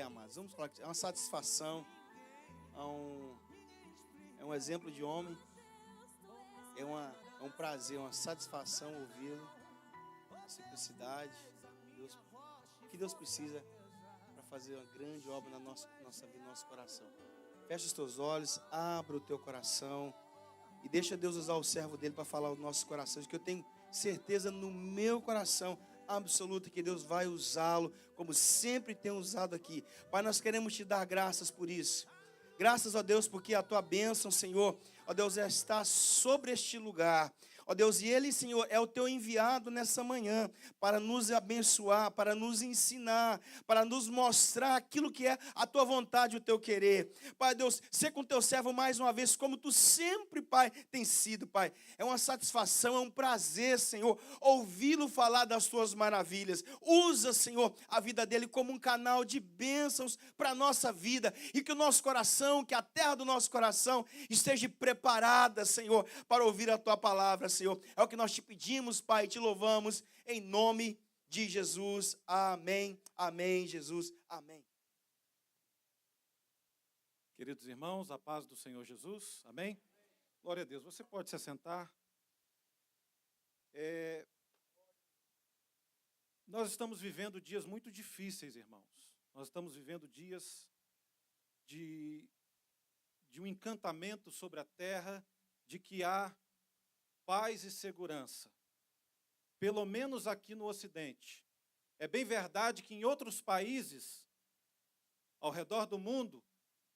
amados. Vamos falar que é uma satisfação, é um exemplo de homem, é um prazer, uma satisfação ouvi-lo, simplicidade, que Deus precisa para fazer uma grande obra na nossa vida, no nosso coração. Fecha os teus olhos, abra o teu coração e deixa Deus usar o servo dele para falar aos nossos corações, que eu tenho certeza no meu coração absoluta que Deus vai usá-lo, como sempre tem usado aqui. Pai, nós queremos te dar graças por isso. Graças a Deus, porque a tua bênção, Senhor, ó Deus, está sobre este lugar. Ó Deus, e Ele, Senhor, é o teu enviado nessa manhã para nos abençoar, para nos ensinar, para nos mostrar aquilo que é a tua vontade e o teu querer. Pai Deus, ser com teu servo mais uma vez, como tu sempre, Pai, tem sido, Pai. É uma satisfação, é um prazer, Senhor, ouvi-lo falar das tuas maravilhas. Usa, Senhor, a vida dele como um canal de bênçãos para a nossa vida e que o nosso coração, que a terra do nosso coração esteja preparada, Senhor, para ouvir a tua palavra, Senhor. É o que nós te pedimos, Pai, te louvamos em nome de Jesus. Amém. Amém, Jesus. Amém. Queridos irmãos, a paz do Senhor Jesus. Amém. Glória a Deus. Você pode se assentar. Nós estamos vivendo dias muito difíceis, irmãos. Nós estamos vivendo dias de um encantamento sobre a terra, de que há paz e segurança, pelo menos aqui no Ocidente. É bem verdade que em outros países, ao redor do mundo,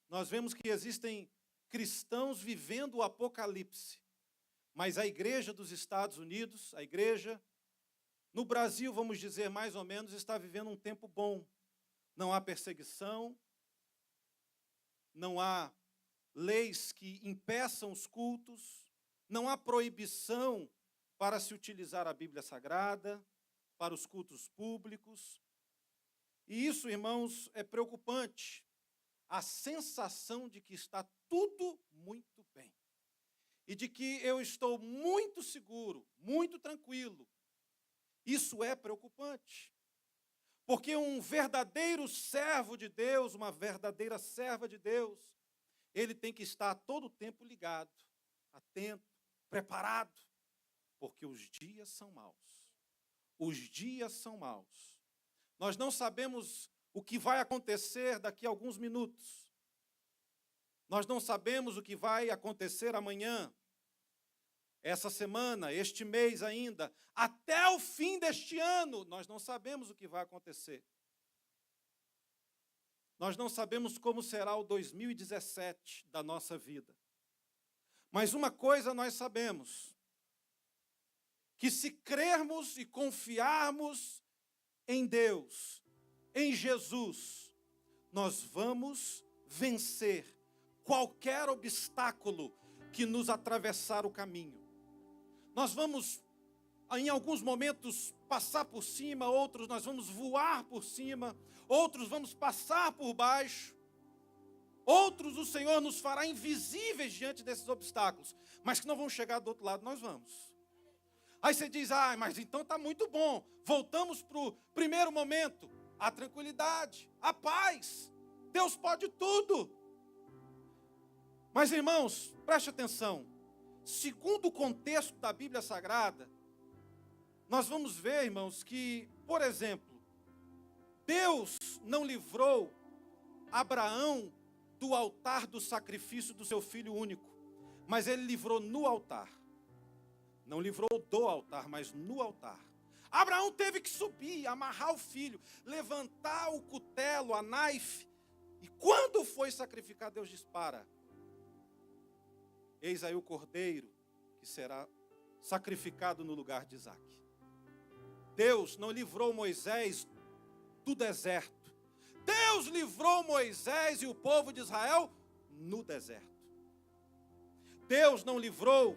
nós vemos que existem cristãos vivendo o apocalipse. Mas a igreja dos Estados Unidos, a igreja no Brasil, vamos dizer mais ou menos, está vivendo um tempo bom. Não há perseguição, não há leis que impeçam os cultos, não há proibição para se utilizar a Bíblia Sagrada, para os cultos públicos. E isso, irmãos, é preocupante. A sensação de que está tudo muito bem. E de que eu estou muito seguro, muito tranquilo. Isso é preocupante. Porque um verdadeiro servo de Deus, uma verdadeira serva de Deus, ele tem que estar todo o tempo ligado, atento, preparado, porque os dias são maus. Os dias são maus. Nós não sabemos o que vai acontecer daqui a alguns minutos. Nós não sabemos o que vai acontecer amanhã, essa semana, este mês ainda, até o fim deste ano, nós não sabemos o que vai acontecer. Nós não sabemos como será o 2017 da nossa vida. Mas uma coisa nós sabemos, que se crermos e confiarmos em Deus, em Jesus, nós vamos vencer qualquer obstáculo que nos atravessar o caminho. Nós vamos, em alguns momentos, passar por cima, outros nós vamos voar por cima, outros vamos passar por baixo. Outros o Senhor nos fará invisíveis diante desses obstáculos, mas que não vão chegar do outro lado, nós vamos. Aí você diz, mas então está muito bom. Voltamos para o primeiro momento, a tranquilidade, a paz. Deus pode tudo. Mas, irmãos, preste atenção. Segundo o contexto da Bíblia Sagrada, nós vamos ver, irmãos, que, por exemplo, Deus não livrou Abraão do altar do sacrifício do seu filho único, mas ele livrou no altar. Não livrou do altar, mas no altar. Abraão teve que subir, amarrar o filho, levantar o cutelo, a naife, e quando foi sacrificar, Deus dispara. Eis aí o cordeiro que será sacrificado no lugar de Isaque. Deus não livrou Moisés do deserto. Deus livrou Moisés e o povo de Israel no deserto. Deus não livrou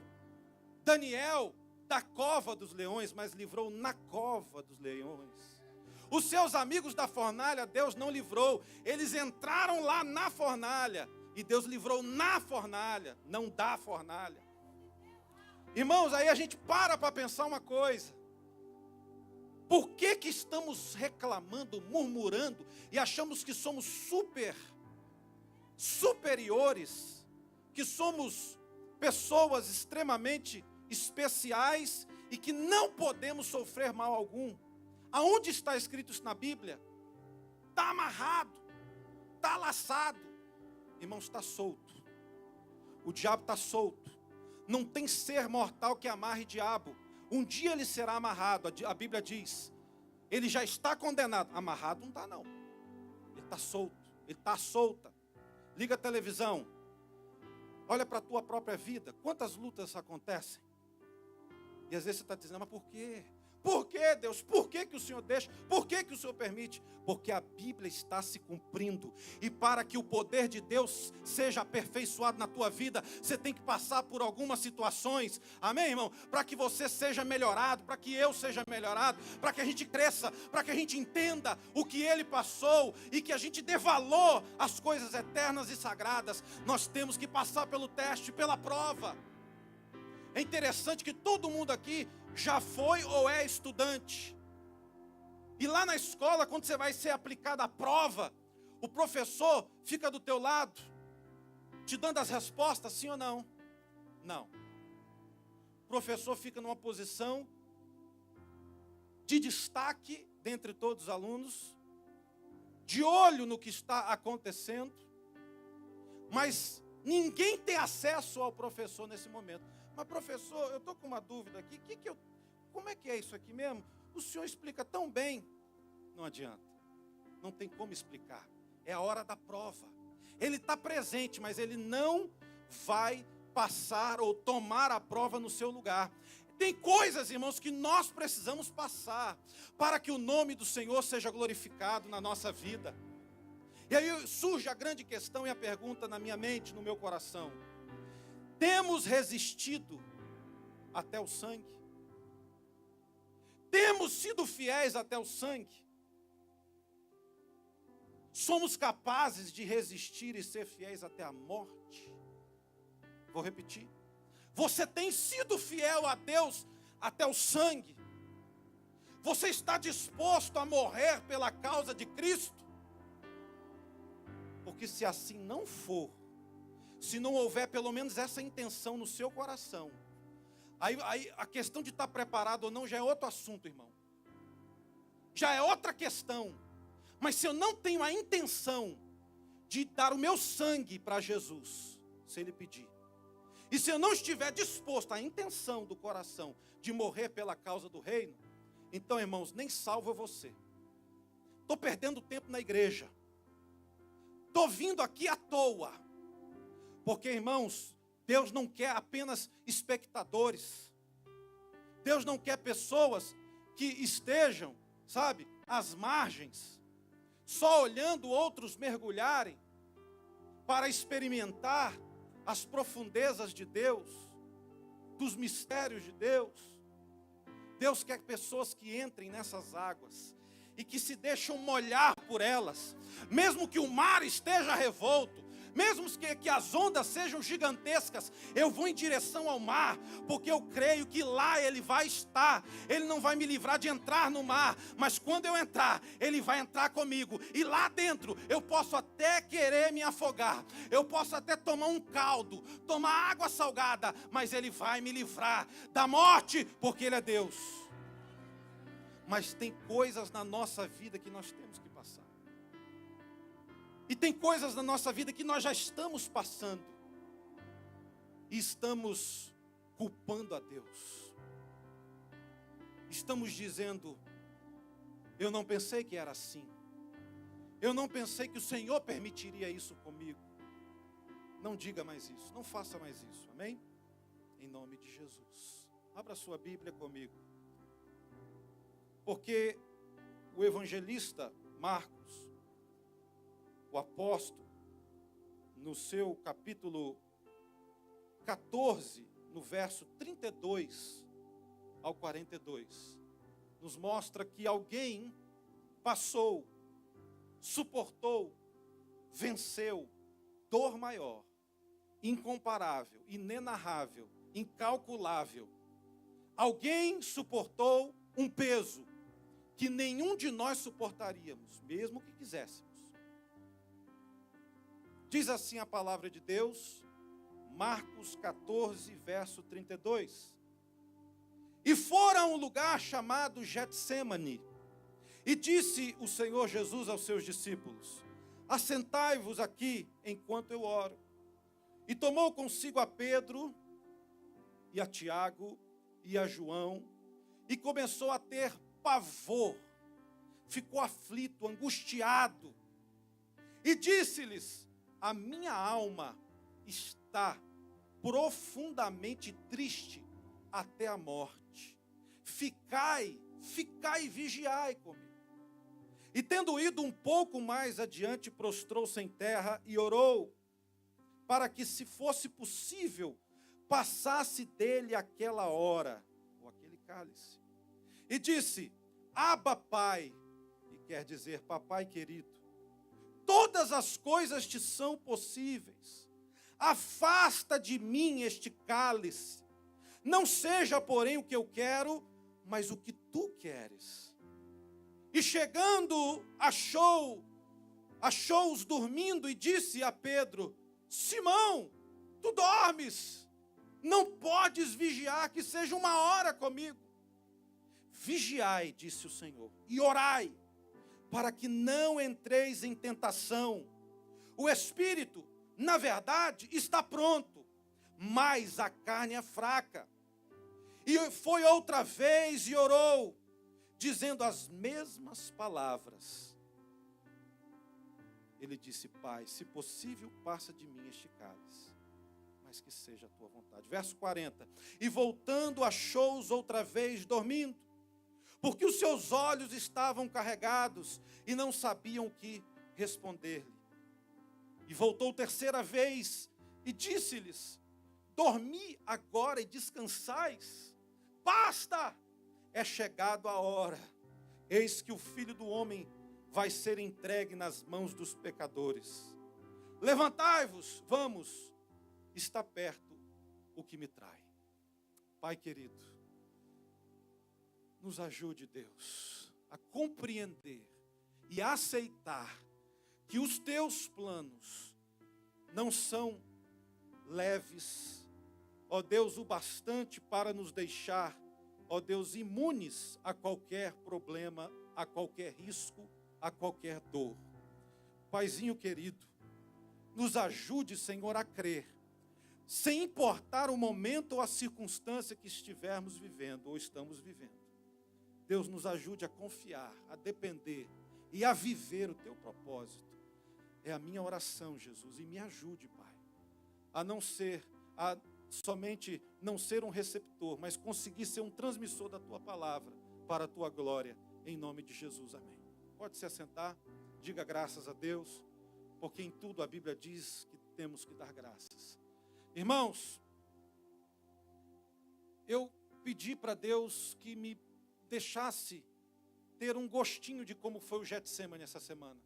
Daniel da cova dos leões, mas livrou na cova dos leões. Os seus amigos da fornalha, Deus não livrou. Eles entraram lá na fornalha e Deus livrou na fornalha, não da fornalha. Irmãos, aí a gente para pensar uma coisa. Por que que estamos reclamando, murmurando e achamos que somos superiores, que somos pessoas extremamente especiais e que não podemos sofrer mal algum? Aonde está escrito isso na Bíblia? Está amarrado, está laçado. Irmãos, está solto. O diabo está solto. Não tem ser mortal que amarre diabo. Um dia ele será amarrado. A Bíblia diz, ele já está condenado. Amarrado não está não. Ele está solto, ele está solta. Liga a televisão. Olha para a tua própria vida. Quantas lutas acontecem? E às vezes você está dizendo, mas por quê? Por que, Deus? Por que que o Senhor deixa? Por que que o Senhor permite? Porque a Bíblia está se cumprindo. E para que o poder de Deus seja aperfeiçoado na tua vida, você tem que passar por algumas situações. Amém, irmão? Para que você seja melhorado, para que eu seja melhorado, para que a gente cresça, para que a gente entenda o que Ele passou e que a gente dê valor às coisas eternas e sagradas. Nós temos que passar pelo teste, pela prova. É interessante que todo mundo aqui já foi ou é estudante. E lá na escola, quando você vai ser aplicado à prova, o professor fica do teu lado, te dando as respostas, sim ou não? Não. O professor fica numa posição de destaque dentre todos os alunos, de olho no que está acontecendo, mas ninguém tem acesso ao professor nesse momento. Mas professor, eu estou com uma dúvida aqui, como é que é isso aqui mesmo? O senhor explica tão bem. Não adianta, não tem como explicar, é a hora da prova. Ele está presente, mas ele não vai passar ou tomar a prova no seu lugar. Tem coisas, irmãos, que nós precisamos passar, para que o nome do Senhor seja glorificado na nossa vida. E aí surge a grande questão e a pergunta na minha mente, no meu coração. Temos resistido até o sangue? Temos sido fiéis até o sangue? Somos capazes de resistir e ser fiéis até a morte? Vou repetir. Você tem sido fiel a Deus até o sangue? Você está disposto a morrer pela causa de Cristo? Porque se assim não for, se não houver pelo menos essa intenção no seu coração, aí a questão de estar preparado ou não já é outro assunto, irmão. Já é outra questão. Mas se eu não tenho a intenção de dar o meu sangue para Jesus, se Ele pedir, e se eu não estiver disposto, a intenção do coração de morrer pela causa do reino, então, irmãos, nem salvo você. Estou perdendo tempo na igreja. Estou vindo aqui à toa. Porque, irmãos, Deus não quer apenas espectadores. Deus não quer pessoas que estejam, sabe, às margens, só olhando outros mergulharem para experimentar as profundezas de Deus, dos mistérios de Deus. Deus quer pessoas que entrem nessas águas e que se deixam molhar por elas, mesmo que o mar esteja revolto, mesmo que as ondas sejam gigantescas, eu vou em direção ao mar, porque eu creio que lá Ele vai estar. Ele não vai me livrar de entrar no mar, mas quando eu entrar, Ele vai entrar comigo, e lá dentro eu posso até querer me afogar, eu posso até tomar um caldo, tomar água salgada, mas Ele vai me livrar da morte, porque Ele é Deus. Mas tem coisas na nossa vida que nós temos que passar. E tem coisas na nossa vida que nós já estamos passando. E estamos culpando a Deus. Estamos dizendo, eu não pensei que era assim. Eu não pensei que o Senhor permitiria isso comigo. Não diga mais isso, não faça mais isso, amém? Em nome de Jesus. Abra sua Bíblia comigo. Porque o evangelista Marcos, o apóstolo, no seu capítulo 14, no verso 32 ao 42, nos mostra que alguém passou, suportou, venceu dor maior, incomparável, inenarrável, incalculável. Alguém suportou um peso que nenhum de nós suportaríamos, mesmo que quiséssemos. Diz assim a palavra de Deus, Marcos 14, verso 32. E foram a um lugar chamado Getsêmani, e disse o Senhor Jesus aos seus discípulos: assentai-vos aqui enquanto eu oro. E tomou consigo a Pedro, e a Tiago, e a João, e começou a ter pavor, ficou aflito, angustiado, e disse-lhes: a minha alma está profundamente triste até a morte. Ficai e vigiai comigo. E tendo ido um pouco mais adiante, prostrou-se em terra e orou, para que, se fosse possível, passasse dele aquela hora, ou aquele cálice. E disse: Abba, Pai, e quer dizer papai querido, todas as coisas te são possíveis. Afasta de mim este cálice. Não seja, porém, o que eu quero, mas o que tu queres. E chegando, achou-os dormindo e disse a Pedro: Simão, tu dormes? Não podes vigiar, que seja uma hora comigo. Vigiai, disse o Senhor, e orai, para que não entreis em tentação. O espírito, na verdade, está pronto, mas a carne é fraca. E foi outra vez e orou, dizendo as mesmas palavras. Ele disse: Pai, se possível, passa de mim este cálice, mas que seja a tua vontade. Verso 40. E voltando, achou-os outra vez dormindo, porque os seus olhos estavam carregados e não sabiam o que responder-lhe. E voltou terceira vez e disse-lhes: dormi agora e descansais. Basta! É chegado a hora. Eis que o Filho do Homem vai ser entregue nas mãos dos pecadores. Levantai-vos, vamos, está perto o que me trai. Pai querido, nos ajude, Deus, a compreender e a aceitar que os teus planos não são leves, ó Deus, o bastante para nos deixar, ó Deus, imunes a qualquer problema, a qualquer risco, a qualquer dor. Paizinho querido, nos ajude, Senhor, a crer, sem importar o momento ou a circunstância que estivermos vivendo ou estamos vivendo. Deus, nos ajude a confiar, a depender e a viver o teu propósito. É a minha oração, Jesus, e me ajude, Pai, a somente não ser um receptor, mas conseguir ser um transmissor da tua palavra para a tua glória, em nome de Jesus, amém. Pode se assentar, diga graças a Deus, porque em tudo a Bíblia diz que temos que dar graças. Irmãos, eu pedi para Deus que me deixasse ter um gostinho de como foi o Getsêmani essa semana.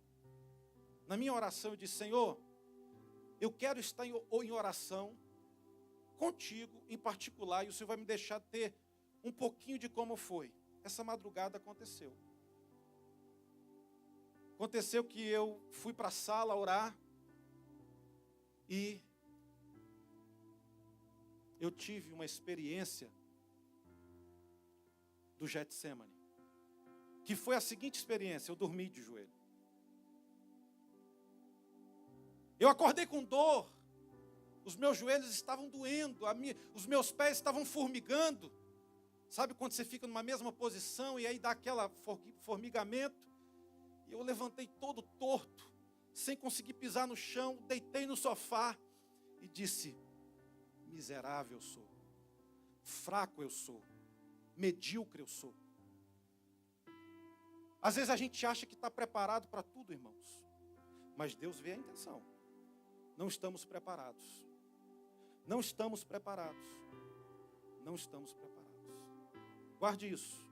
Na minha oração eu disse: Senhor, eu quero estar em oração contigo em particular, e o Senhor vai me deixar ter um pouquinho de como foi. Essa madrugada aconteceu. Aconteceu que eu fui para a sala orar e eu tive uma experiência do Getsêmani, que foi a seguinte experiência: eu dormi de joelho. Eu acordei com dor, os meus joelhos estavam doendo, os meus pés estavam formigando. Sabe quando você fica numa mesma posição e aí dá aquele formigamento? E eu levantei todo torto, sem conseguir pisar no chão, deitei no sofá e disse: miserável eu sou, fraco eu sou, medíocre eu sou. Às vezes a gente acha que está preparado para tudo, irmãos, mas Deus vê a intenção. Não estamos preparados. Não estamos preparados. Não estamos preparados. Guarde isso.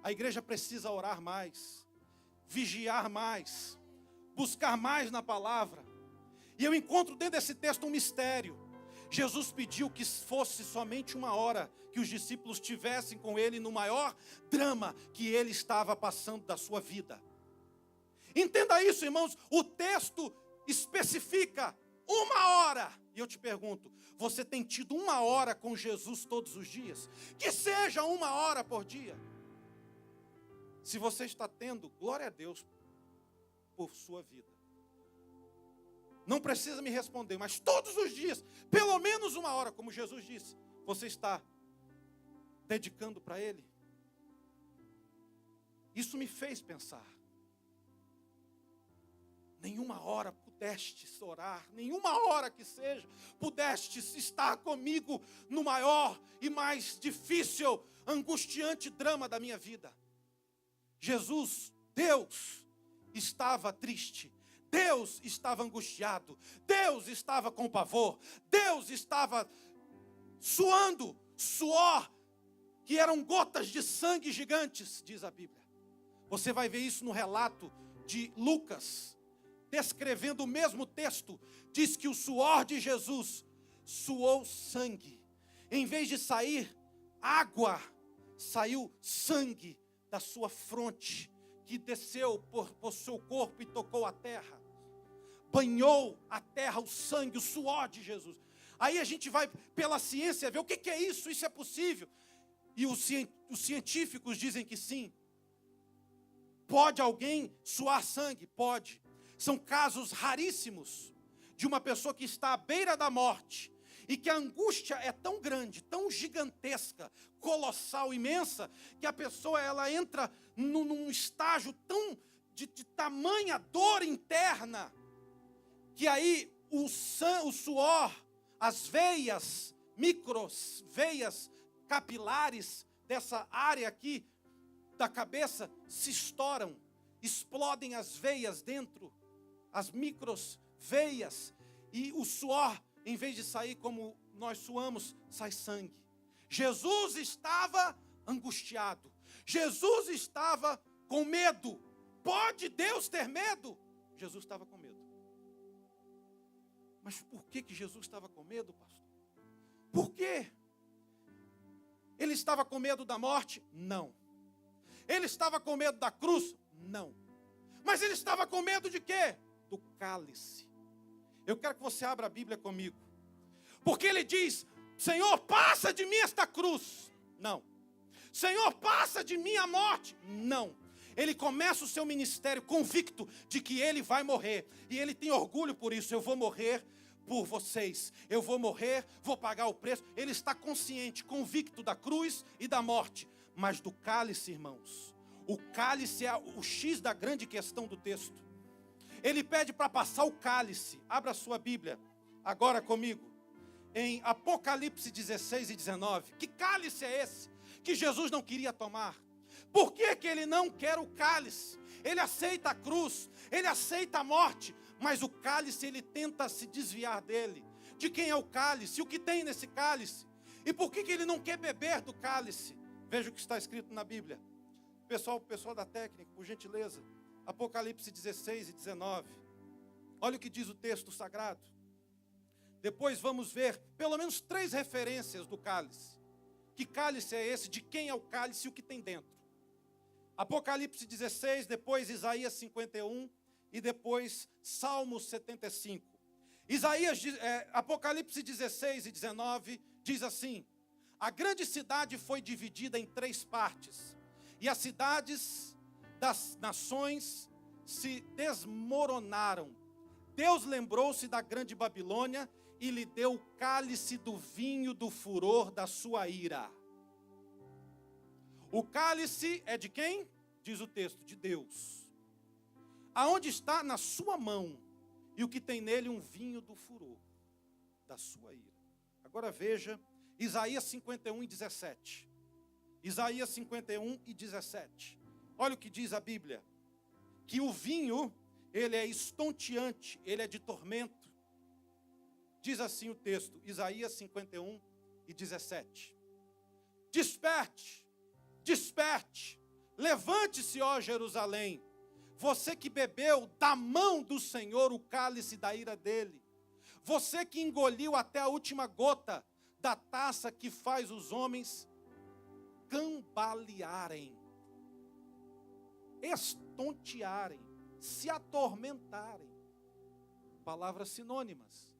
A igreja precisa orar mais, vigiar mais, buscar mais na palavra. E eu encontro dentro desse texto um mistério. Jesus pediu que fosse somente 1 hora que os discípulos tivessem com ele no maior drama que ele estava passando da sua vida. Entenda isso, irmãos, o texto especifica 1 hora. E eu te pergunto, você tem tido 1 hora com Jesus todos os dias? Que seja 1 hora por dia. Se você está tendo, glória a Deus por sua vida. Não precisa me responder, mas todos os dias, pelo menos 1 hora, como Jesus disse, você está dedicando para Ele? Isso me fez pensar. Nenhuma hora pudestes orar, nenhuma hora que seja, pudestes estar comigo no maior e mais difícil, angustiante drama da minha vida. Jesus, Deus, estava triste. Deus estava angustiado, Deus estava com pavor, Deus estava suando, suor, que eram gotas de sangue gigantes, diz a Bíblia. Você vai ver isso no relato de Lucas, descrevendo o mesmo texto, diz que o suor de Jesus suou sangue. Em vez de sair água, saiu sangue da sua fronte, que desceu por seu corpo e tocou a terra. Banhou a terra, o sangue, o suor de Jesus. Aí a gente vai pela ciência ver o que é isso, isso é possível. E os científicos dizem que sim. Pode alguém suar sangue? Pode. São casos raríssimos de uma pessoa que está à beira da morte e que a angústia é tão grande, tão gigantesca, colossal, imensa, que a pessoa ela entra num estágio tão de tamanha dor interna, que aí o suor, as veias, veias capilares dessa área aqui da cabeça se estouram, explodem as veias dentro, as veias, e o suor, em vez de sair como nós suamos, sai sangue. Jesus estava angustiado, Jesus estava com medo. Pode Deus ter medo? Jesus estava com medo. Mas por que Jesus estava com medo, pastor? Por quê? Ele estava com medo da morte? Não. Ele estava com medo da cruz? Não. Mas ele estava com medo de quê? Do cálice. Eu quero que você abra a Bíblia comigo. Porque ele diz: Senhor, passa de mim esta cruz. Não. Senhor, passa de mim a morte. Não. Ele começa o seu ministério convicto de que ele vai morrer. E ele tem orgulho por isso. Eu vou morrer por vocês. Eu vou morrer, vou pagar o preço. Ele está consciente, convicto da cruz e da morte. Mas do cálice, irmãos, o cálice é o X da grande questão do texto. Ele pede para passar o cálice. Abra a sua Bíblia agora comigo. Em Apocalipse 16 e 19. Que cálice é esse que Jesus não queria tomar? Por que ele não quer o cálice? Ele aceita a cruz, ele aceita a morte, mas o cálice ele tenta se desviar dele. De quem é o cálice? O que tem nesse cálice? E por que ele não quer beber do cálice? Veja o que está escrito na Bíblia. Pessoal da técnica, por gentileza. Apocalipse 16 e 19. Olha o que diz o texto sagrado. Depois vamos ver pelo menos 3 referências do cálice. Que cálice é esse? De quem é o cálice e o que tem dentro? Apocalipse 16, depois Isaías 51 e depois Salmo 75. Apocalipse 16 e 19 diz assim: a grande cidade foi dividida em 3 partes, e as cidades das nações se desmoronaram. Deus lembrou-se da grande Babilônia e lhe deu o cálice do vinho do furor da sua ira. O cálice é de quem? Diz o texto, de Deus. Aonde está? Na sua mão. E o que tem nele? Um vinho do furor da sua ira. Agora veja, Isaías 51 e 17. Isaías 51 e 17. Olha o que diz a Bíblia. Que o vinho, ele é estonteante, ele é de tormento. Diz assim o texto, Isaías 51 e 17. Desperte. Desperte, levante-se, ó Jerusalém, você que bebeu da mão do Senhor o cálice da ira dele, Você que engoliu até a última gota da taça que faz os homens cambalearem, estontearem, se atormentarem. Palavras sinônimas.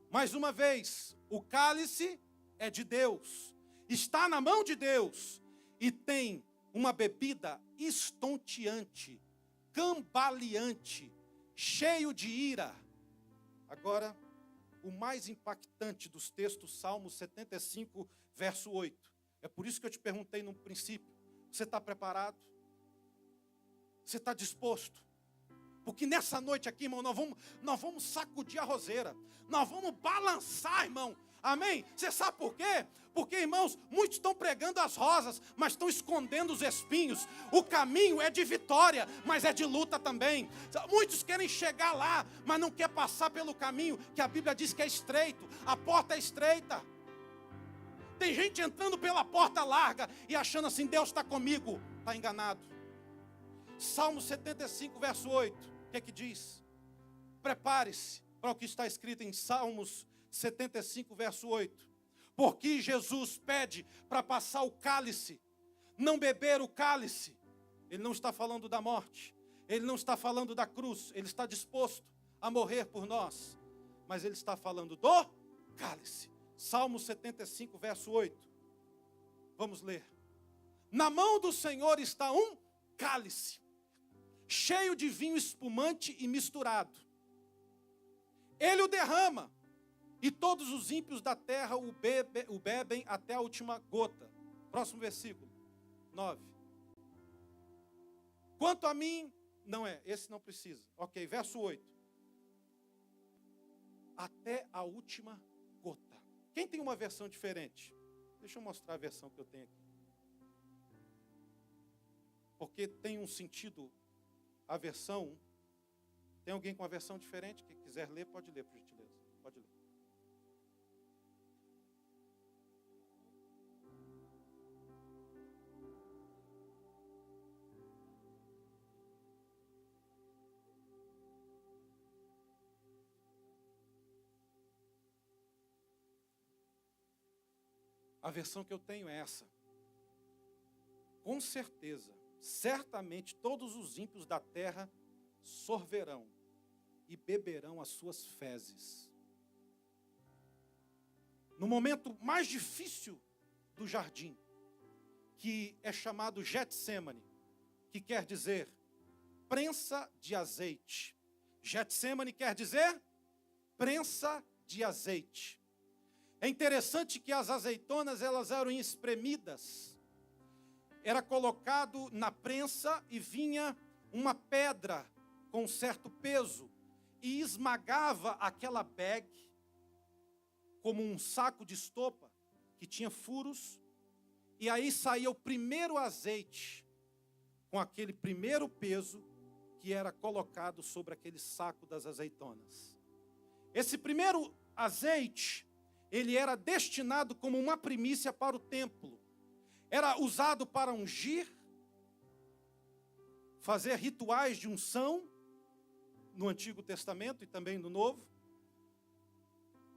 Mais uma vez, o cálice é de Deus, está na mão de Deus e tem uma bebida estonteante, cambaleante, cheio de ira. Agora, o mais impactante dos textos, Salmos 75, verso 8. É por isso que eu te perguntei no princípio, você está preparado? Você está disposto? Porque nessa noite aqui, irmão, nós vamos sacudir a roseira. Nós vamos balançar, irmão. Amém? Você sabe por quê? Porque, irmãos, muitos estão pregando as rosas, mas estão escondendo os espinhos. O caminho é de vitória, mas é de luta também. Muitos querem chegar lá, mas não quer passar pelo caminho que a Bíblia diz que é estreito. A porta é estreita. Tem gente entrando pela porta larga e achando assim, Deus está comigo. Está enganado. Salmo 75, verso 8. O que é que diz? Prepare-se para o que está escrito em Salmos 75, verso 8. Porque Jesus pede para passar o cálice, não beber o cálice. Ele não está falando da morte, ele não está falando da cruz, ele está disposto a morrer por nós. Mas ele está falando do cálice. Salmo 75, verso 8. Vamos ler. Na mão do Senhor está um cálice, cheio de vinho espumante e misturado. Ele o derrama, e todos os ímpios da terra o bebem até a última gota. Próximo versículo, 9. Quanto a mim, não é, esse não precisa. Ok, verso 8. Até a última gota. Quem tem uma versão diferente? Deixa eu mostrar a versão que eu tenho aqui. Porque tem um sentido, a versão. Tem alguém com a versão diferente que quiser ler, pode ler, por gentileza. Pode ler. A versão que eu tenho é essa. Com certeza, certamente todos os ímpios da terra sorverão e beberão as suas fezes. No momento mais difícil do jardim, que é chamado Getsemane, que quer dizer prensa de azeite. Getsemane quer dizer prensa de azeite. É interessante que as azeitonas, elas eram espremidas. Era colocado na prensa e vinha uma pedra com um certo peso e esmagava aquela bag como um saco de estopa que tinha furos, e aí saía o primeiro azeite com aquele primeiro peso que era colocado sobre aquele saco das azeitonas. Esse primeiro azeite, ele era destinado como uma primícia para o templo. Era usado para ungir, fazer rituais de unção, no Antigo Testamento e também no Novo.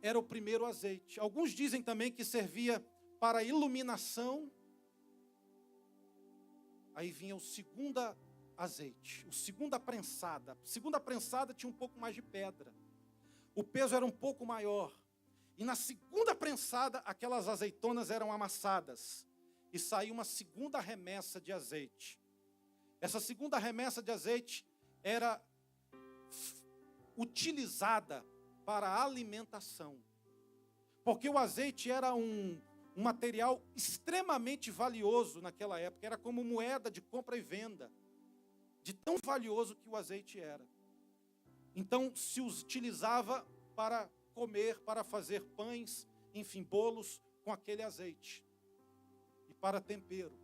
Era o primeiro azeite. Alguns dizem também que servia para iluminação. Aí vinha o segundo azeite, o segunda prensada. A segunda prensada tinha um pouco mais de pedra. O peso era um pouco maior. E na segunda prensada, aquelas azeitonas eram amassadas. E saiu uma segunda remessa de azeite. Essa segunda remessa de azeite era utilizada para a alimentação. Porque o azeite era um material extremamente valioso naquela época. Era como moeda de compra e venda. De tão valioso que o azeite era. Então se utilizava para comer, para fazer pães, enfim, bolos com aquele azeite. E para tempero.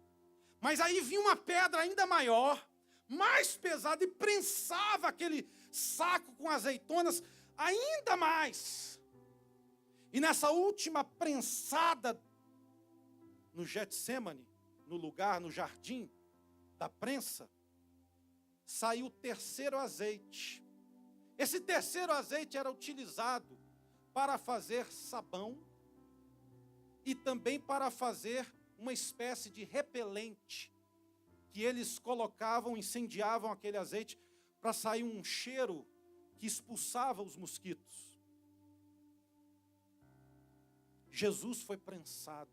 Mas aí vinha uma pedra ainda maior, mais pesada, e prensava aquele saco com azeitonas ainda mais. E nessa última prensada, no Getsemane, no lugar, no jardim da prensa, saiu o terceiro azeite. Esse terceiro azeite era utilizado para fazer sabão e também para fazer uma espécie de repelente, que eles colocavam, incendiavam aquele azeite para sair um cheiro que expulsava os mosquitos. Jesus foi prensado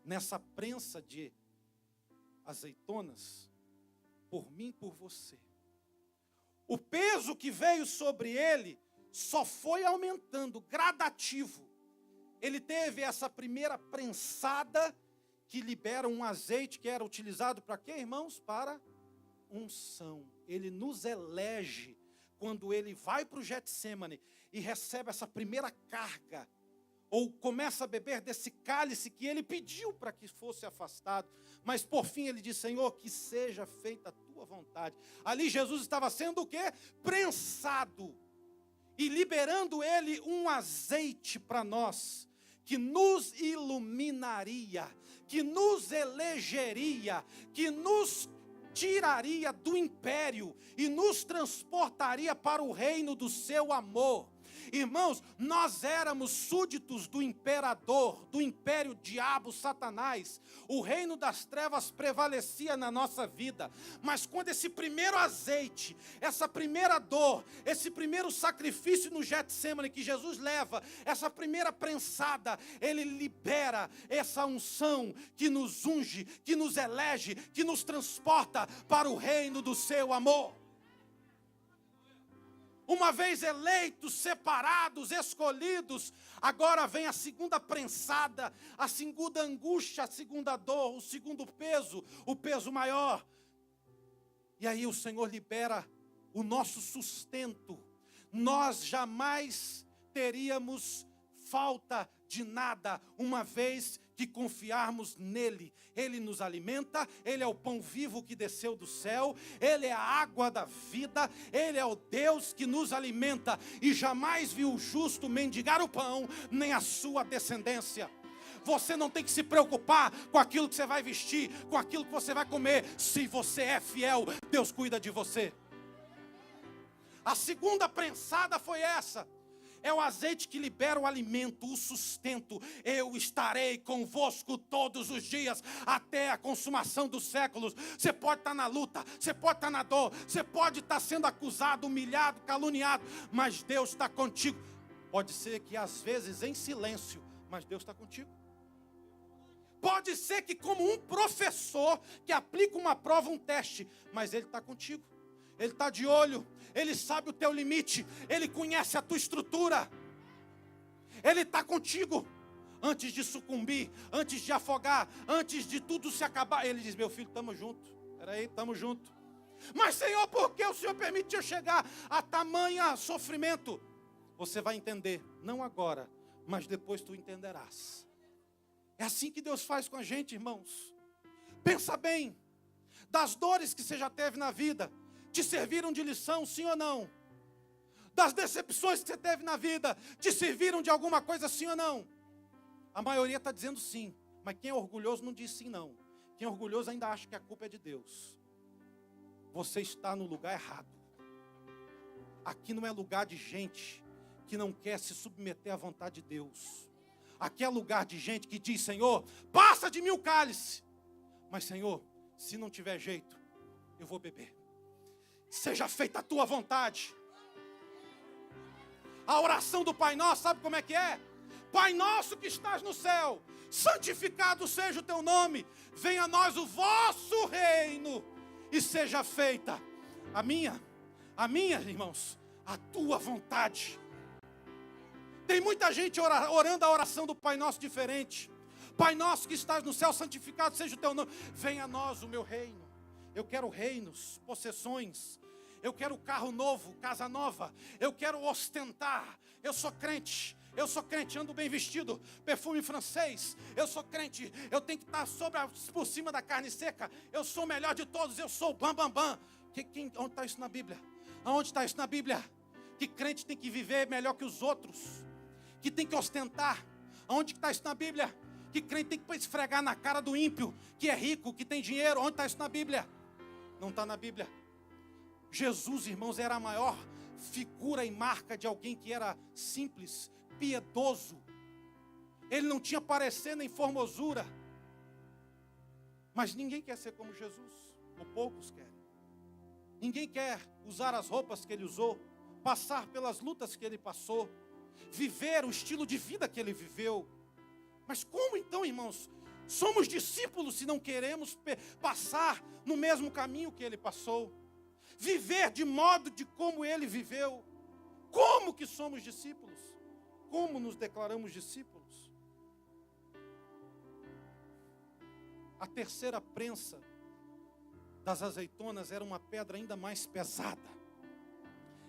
nessa prensa de azeitonas por mim e por você. O peso que veio sobre ele só foi aumentando, gradativo. Ele teve essa primeira prensada que libera um azeite que era utilizado para quê, irmãos? Para unção. Ele nos elege quando ele vai para o Getsêmani e recebe essa primeira carga, ou começa a beber desse cálice que ele pediu para que fosse afastado, mas por fim ele diz: Senhor, que seja feita a tua vontade. Ali Jesus estava sendo o quê? Prensado, e liberando ele um azeite para nós, que nos iluminaria, que nos elegeria, que nos tiraria do império e nos transportaria para o reino do seu amor. Irmãos, nós éramos súditos do imperador, do império diabo, Satanás. O reino das trevas prevalecia na nossa vida. Mas quando esse primeiro azeite, essa primeira dor, esse primeiro sacrifício no Getsêmani que Jesus leva, essa primeira prensada, ele libera essa unção que nos unge, que nos elege, que nos transporta para o reino do seu amor. Uma vez eleitos, separados, escolhidos, agora vem a segunda prensada, a segunda angústia, a segunda dor, o segundo peso, o peso maior. E aí o Senhor libera o nosso sustento. Nós jamais teríamos falta de nada, uma vez que confiarmos nele. Ele nos alimenta, ele é o pão vivo que desceu do céu, ele é a água da vida, ele é o Deus que nos alimenta, e jamais viu o justo mendigar o pão, nem a sua descendência. Você não tem que se preocupar com aquilo que você vai vestir, com aquilo que você vai comer. Se você é fiel, Deus cuida de você. A segunda prensada foi essa. É o azeite que libera o alimento, o sustento. Eu estarei convosco todos os dias, até a consumação dos séculos. Você pode estar na luta, você pode estar na dor, você pode estar sendo acusado, humilhado, caluniado, mas Deus está contigo. Pode ser que às vezes em silêncio, mas Deus está contigo. Pode ser que como um professor que aplica uma prova, um teste, mas Ele está contigo. Ele está de olho, Ele sabe o teu limite, Ele conhece a tua estrutura, Ele está contigo. Antes de sucumbir, antes de afogar, antes de tudo se acabar, Ele diz: meu filho, estamos juntos, peraí, estamos juntos. Mas Senhor, por que o Senhor permitiu chegar a tamanha sofrimento? Você vai entender, não agora, mas depois tu entenderás. É assim que Deus faz com a gente, irmãos. Pensa bem, das dores que você já teve na vida, te serviram de lição, sim ou não? Das decepções que você teve na vida, te serviram de alguma coisa, sim ou não? A maioria está dizendo sim, mas quem é orgulhoso não diz sim não. Quem é orgulhoso ainda acha que a culpa é de Deus. Você está no lugar errado. Aqui não é lugar de gente que não quer se submeter à vontade de Deus. Aqui é lugar de gente que diz: Senhor, passa de mim o cálice. Mas Senhor, se não tiver jeito, eu vou beber. Seja feita a tua vontade. A oração do Pai Nosso, sabe como é que é? Pai nosso que estás no céu, santificado seja o teu nome. Venha a nós o vosso reino, e seja feita a minha, irmãos, a tua vontade. Tem muita gente orando a oração do Pai Nosso diferente. Pai nosso que estás no céu, santificado seja o teu nome. Venha a nós o meu reino. Eu quero reinos, possessões. Eu quero carro novo, casa nova. Eu quero ostentar. Eu sou crente, ando bem vestido, perfume francês. Eu sou crente, eu tenho que estar por cima da carne seca. Eu sou o melhor de todos, eu sou o bam, bam, bam. Onde está isso na Bíblia? Aonde está isso na Bíblia? Que crente tem que viver melhor que os outros, que tem que ostentar. Aonde está isso na Bíblia? Que crente tem que esfregar na cara do ímpio, que é rico, que tem dinheiro. Onde está isso na Bíblia? Não está na Bíblia. Jesus, irmãos, era a maior figura e marca de alguém que era simples, piedoso. Ele não tinha parecer nem formosura. Mas ninguém quer ser como Jesus, ou poucos querem. Ninguém quer usar as roupas que ele usou, passar pelas lutas que ele passou, viver o estilo de vida que ele viveu. Mas como então, irmãos, somos discípulos se não queremos passar no mesmo caminho que ele passou? Viver de modo de como ele viveu? Como que somos discípulos? Como nos declaramos discípulos? A terceira prensa das azeitonas era uma pedra ainda mais pesada.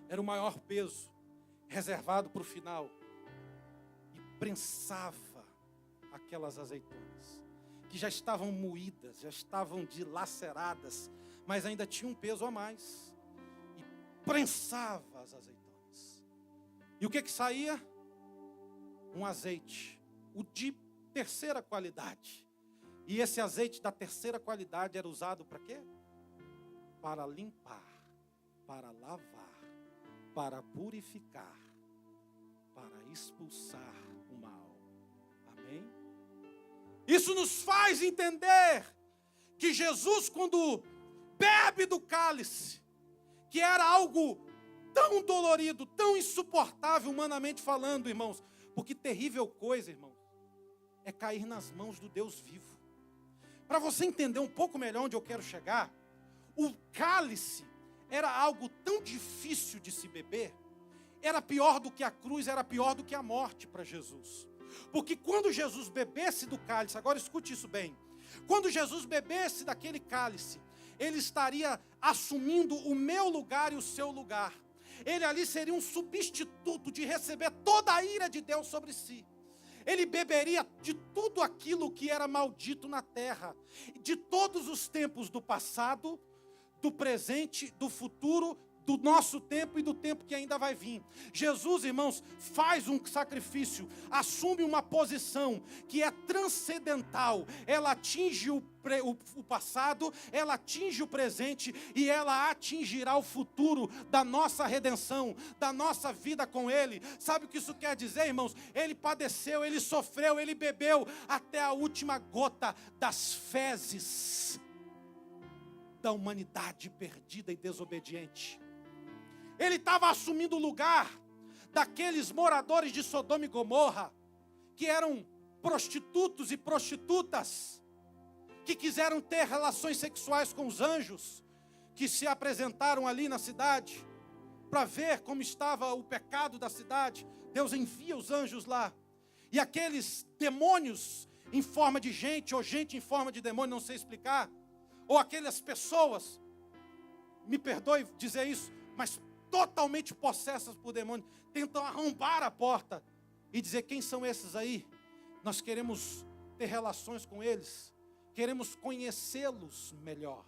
Era o maior peso, reservado para o final. E prensava aquelas azeitonas, que já estavam moídas, já estavam dilaceradas, mas ainda tinha um peso a mais. E prensava as azeitonas. E o que saía? Um azeite, o de terceira qualidade. E esse azeite da terceira qualidade era usado para quê? Para limpar, para lavar, para purificar, para expulsar o mal. Amém? Isso nos faz entender que Jesus, quando bebe do cálice, que era algo tão dolorido, tão insuportável humanamente falando, irmãos, porque terrível coisa, irmãos, é cair nas mãos do Deus vivo. Para você entender um pouco melhor onde eu quero chegar, o cálice era algo tão difícil de se beber, era pior do que a cruz, era pior do que a morte para Jesus. Porque quando Jesus bebesse do cálice, agora escute isso bem, quando Jesus bebesse daquele cálice, ele estaria assumindo o meu lugar e o seu lugar. Ele ali seria um substituto de receber toda a ira de Deus sobre si. Ele beberia de tudo aquilo que era maldito na terra, de todos os tempos do passado, do presente, do futuro, do nosso tempo e do tempo que ainda vai vir. Jesus, irmãos, faz um sacrifício, assume uma posição que é transcendental. Ela atinge o passado, ela atinge o presente e ela atingirá o futuro da nossa redenção, da nossa vida com Ele. Sabe o que isso quer dizer, irmãos? Ele padeceu, Ele sofreu, Ele bebeu até a última gota das fezes da humanidade perdida e desobediente. Ele estava assumindo o lugar daqueles moradores de Sodoma e Gomorra, que eram prostitutos e prostitutas, que quiseram ter relações sexuais com os anjos, que se apresentaram ali na cidade, para ver como estava o pecado da cidade. Deus envia os anjos lá, e aqueles demônios em forma de gente, ou gente em forma de demônio, não sei explicar, ou aquelas pessoas, me perdoe dizer isso, mas totalmente possessas por demônio, tentam arrombar a porta e dizer: quem são esses aí? Nós queremos ter relações com eles, queremos conhecê-los melhor.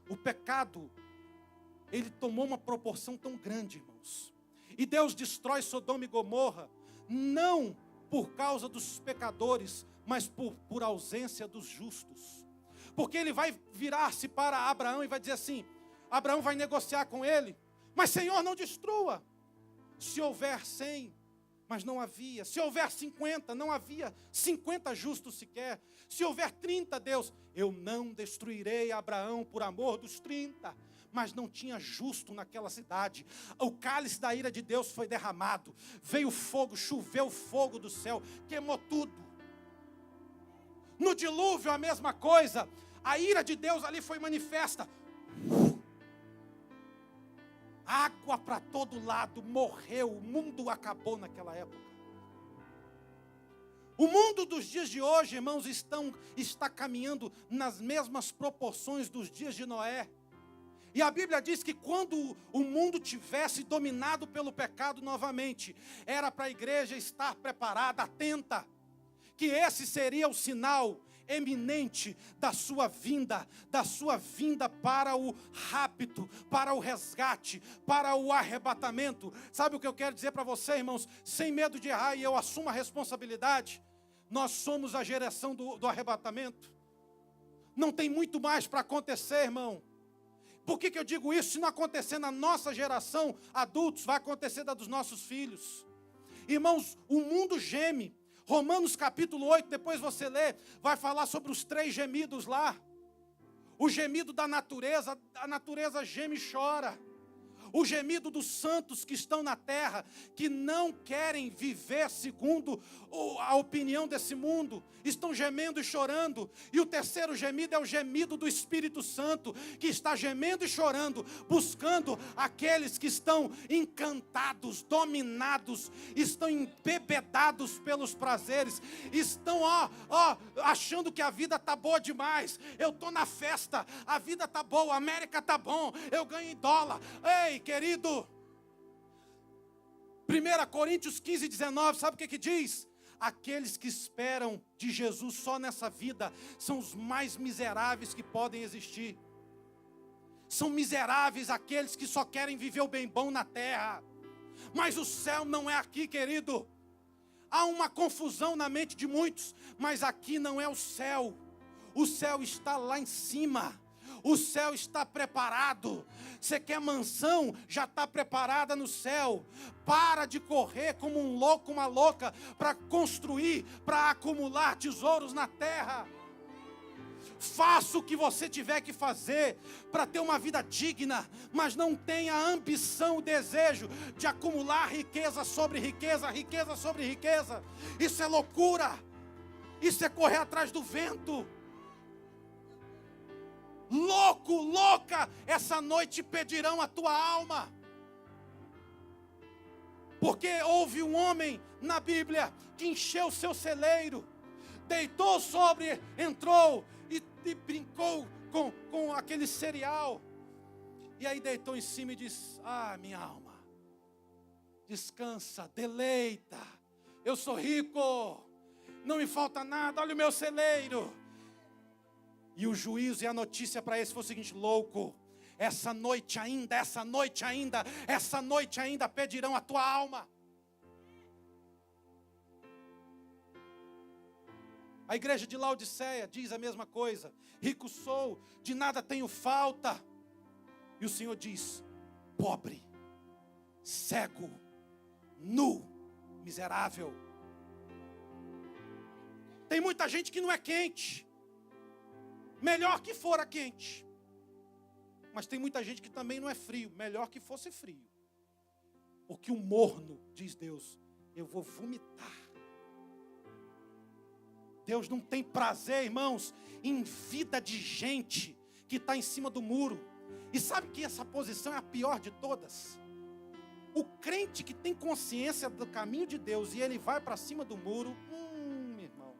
O pecado, ele tomou uma proporção tão grande, irmãos, e Deus destrói Sodoma e Gomorra, não por causa dos pecadores, mas por ausência dos justos. Porque ele vai virar-se para Abraão e vai dizer assim, Abraão vai negociar com ele: mas Senhor, não destrua. Se houver 100, mas não havia. Se houver 50, não havia 50 justos sequer. Se houver 30, Deus, eu não destruirei Abraão por amor dos 30. Mas não tinha justo naquela cidade. O cálice da ira de Deus foi derramado. Veio fogo, choveu fogo do céu, queimou tudo. No dilúvio a mesma coisa. A ira de Deus ali foi manifesta. Água para todo lado, morreu, o mundo acabou naquela época. O mundo dos dias de hoje, irmãos, está caminhando nas mesmas proporções dos dias de Noé. E a Bíblia diz que quando o mundo tivesse dominado pelo pecado novamente, era para a igreja estar preparada, atenta, que esse seria o sinal eminente da sua vinda para o rapto, para o resgate, para o arrebatamento. Sabe o que eu quero dizer para você, irmãos? Sem medo de errar, e eu assumo a responsabilidade, nós somos a geração do arrebatamento. Não tem muito mais para acontecer, irmão. Por que eu digo isso? Se não acontecer na nossa geração, adultos, vai acontecer da dos nossos filhos. Irmãos, o mundo geme. Romanos capítulo 8, depois você lê, vai falar sobre os 3 gemidos lá. O gemido da natureza, a natureza geme e chora. O gemido dos santos que estão na terra, que não querem viver segundo a opinião desse mundo, estão gemendo e chorando. E o terceiro gemido é o gemido do Espírito Santo, que está gemendo e chorando, buscando aqueles que estão encantados, dominados, estão embebedados pelos prazeres, estão achando que a vida está boa demais. Eu estou na festa, a vida está boa, a América está bom, eu ganho em dólar. Ei, querido, 1 Coríntios 15, 19, sabe o que diz? Aqueles que esperam de Jesus só nessa vida são os mais miseráveis que podem existir. São miseráveis aqueles que só querem viver o bem bom na terra. Mas o céu não é aqui, querido. Há uma confusão na mente de muitos, mas aqui não é o céu. O céu está lá em cima. O céu está preparado. Você quer mansão? Já está preparada no céu. Para de correr como um louco, uma louca, para construir, para acumular tesouros na terra. Faça o que você tiver que fazer para ter uma vida digna, mas não tenha a ambição, o desejo de acumular riqueza sobre riqueza, riqueza sobre riqueza. Isso é loucura. Isso é correr atrás do vento. Louco, louca, essa noite pedirão a tua alma. Porque houve um homem na Bíblia que encheu o seu celeiro, deitou sobre, entrou e brincou com aquele cereal. E aí deitou em cima e disse: ah, minha alma, descansa, deleita, eu sou rico, não me falta nada, olha o meu celeiro. E o juízo e a notícia para esse foi o seguinte: louco, essa noite ainda pedirão a tua alma. A igreja de Laodiceia diz a mesma coisa: rico sou, de nada tenho falta. E o Senhor diz: pobre, cego, nu, miserável. Tem muita gente que não é quente. Melhor que fora quente. Mas tem muita gente que também não é frio. Melhor que fosse frio. Porque o morno, diz Deus, eu vou vomitar. Deus não tem prazer, irmãos, em vida de gente que está em cima do muro. E sabe que essa posição é a pior de todas? O crente que tem consciência do caminho de Deus e ele vai para cima do muro, meu irmão,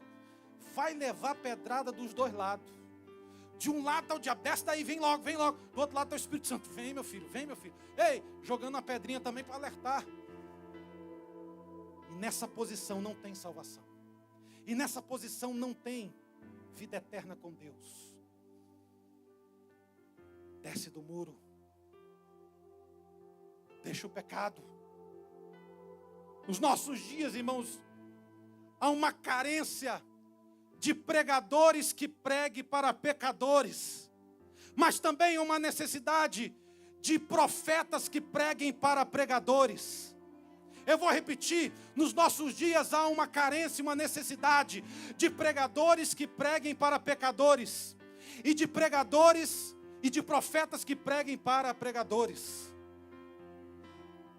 vai levar pedrada dos dois lados. De um lado está o diabo, desce daí, vem logo. Do outro lado está o Espírito Santo, vem meu filho. Ei, jogando uma pedrinha também para alertar. E nessa posição não tem salvação. E nessa posição não tem vida eterna com Deus. Desce do muro. Deixa o pecado. Nos nossos dias, irmãos, há uma carência de pregadores que preguem para pecadores, mas também uma necessidade de profetas que preguem para pregadores. Eu vou repetir, nos nossos dias há uma carência, uma necessidade de pregadores que preguem para pecadores, e de pregadores e de profetas que preguem para pregadores.